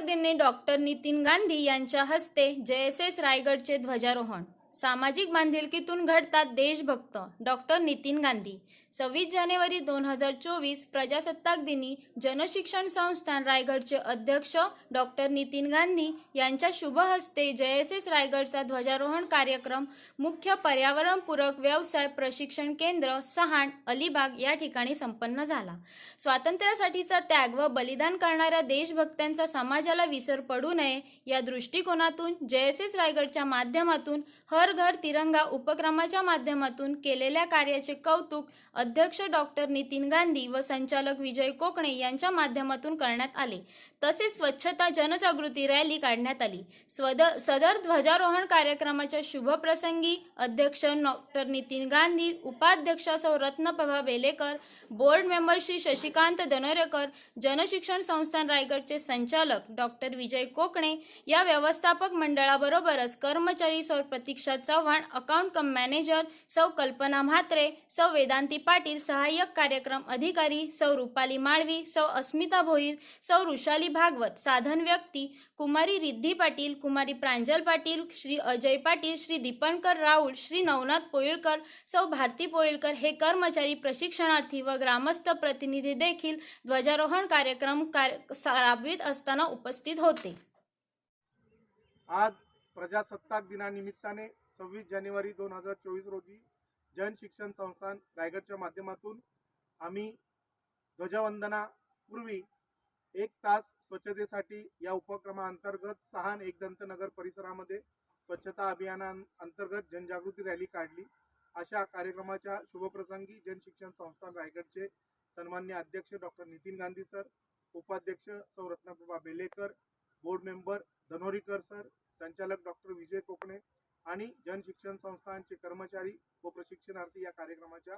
दिनी डॉक्टर नितीन गांधी यांच्या हस्ते JSS रायगडचे ध्वजारोहण। सामाजिक बांधिलकीतून घडतात देशभक्त। डॉक्टर नितीन गांधी। 26 जानेवारी 2024 प्रजासत्ताक दिनी जनशिक्षण संस्थान रायगडचे अध्यक्ष डॉक्टर नितीन गांधी यांच्या शुभ हस्ते JSS रायगडचा ध्वजारोहण कार्यक्रम मुख्य पर्यावरणपूरक व्यवसाय प्रशिक्षण केंद्र सहाण अलिबाग या ठिकाणी संपन्न झाला। स्वातंत्र्यासाठीचा त्याग व बलिदान करणाऱ्या देशभक्तांचा समाजाला विसर पडू नये या दृष्टिकोनातून JSS रायगडच्या माध्यमातून हर घर तिरंगा उपक्रमाच्या माध्यमातून केलेल्या कार्याचे कौतुक अध्यक्ष डॉक्टर नितीन गांधी व संचालक विजय कोकणे यांच्या माध्यमातून करण्यात आले। तसेच स्वच्छता जनजागृती रॅली काढण्यात आली। सदर ध्वजारोहण कार्यक्रमाच्या शुभ प्रसंगी अध्यक्ष डॉक्टर नितीन गांधी, उपाध्यक्ष सौ रत्नप्रभा बेलेकर, बोर्ड मेंबर श्री शशिकांत दनोरेकर, जनशिक्षण संस्थान रायगडचे संचालक डॉक्टर विजय कोकणे या व्यवस्थापक मंडळाबरोबरच कर्मचारी सौ प्रतीक्षा चव्हाण, अकाउंट कम मॅनेजर सौ कल्पना म्हात्रे, सौ वेदांती पाटील, सहाय्यक कार्यक्रम अधिकारी सौ रुपाली माळवी, सौ अस्मिता भोईर, सौ ऋषाली भागवत, साधन व्यक्ती कुमारी रिद्धी पाटील, कुमारी प्रांजल पाटील, श्री अजय पाटील, श्री दीपंकर राऊळ, श्री नवनाथ पोयलकर, सौ भारती पोयलकर हे कर्मचारी, प्रशिक्षणार्थी व ग्रामस्थ प्रतिनिधी देखील ध्वजारोहण कार्यक्रम राबवित असताना उपस्थित होते। आज प्रजासत्ताक दिनानिमित्ताने 26 जानेवारी 2024 रोजी जनशिक्षण संस्थान रायगडच्या माध्यमातून आम्ही ध्वजवंदनापूर्वी 1 तास स्वच्छतेसाठी या उपक्रमाअंतर्गत सहान एकदंतनगर परिसरामध्ये स्वच्छता अभियानाअंतर्गत जनजागृती रॅली काढली। अशा कार्यक्रमाच्या शुभप्रसंगी जनशिक्षण संस्थान रायगडचे सन्माननीय अध्यक्ष डॉक्टर नितीन गांधी सर, उपाध्यक्ष सौ Ratnaprabha Belekar, board member Danorikar sir, संचालक डॉक्टर विजय कोकणे आणि जनशिक्षण संस्थांचे कर्मचारी व प्रशिक्षणार्थी या कार्यक्रमाच्या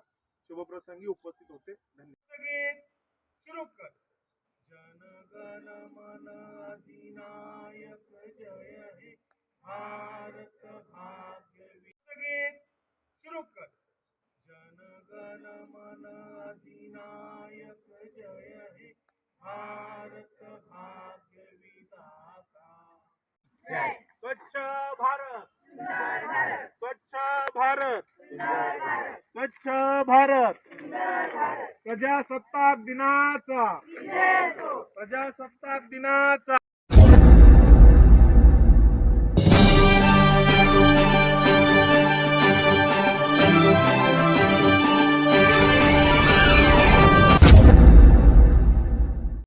शुभप्रसंगी उपस्थित होते। धन्यवाद। सुरू कर। जनगण मन अधिनायक जय हे भारत भाग्य विधाता। सुरू कर। जनगण मन अधिनायक जय हे भारत भाग्य विधाता। स्वच्छ भारत, स्वच्छ भारत, स्वच्छ भारत। प्रजासत्ताक दिनाचा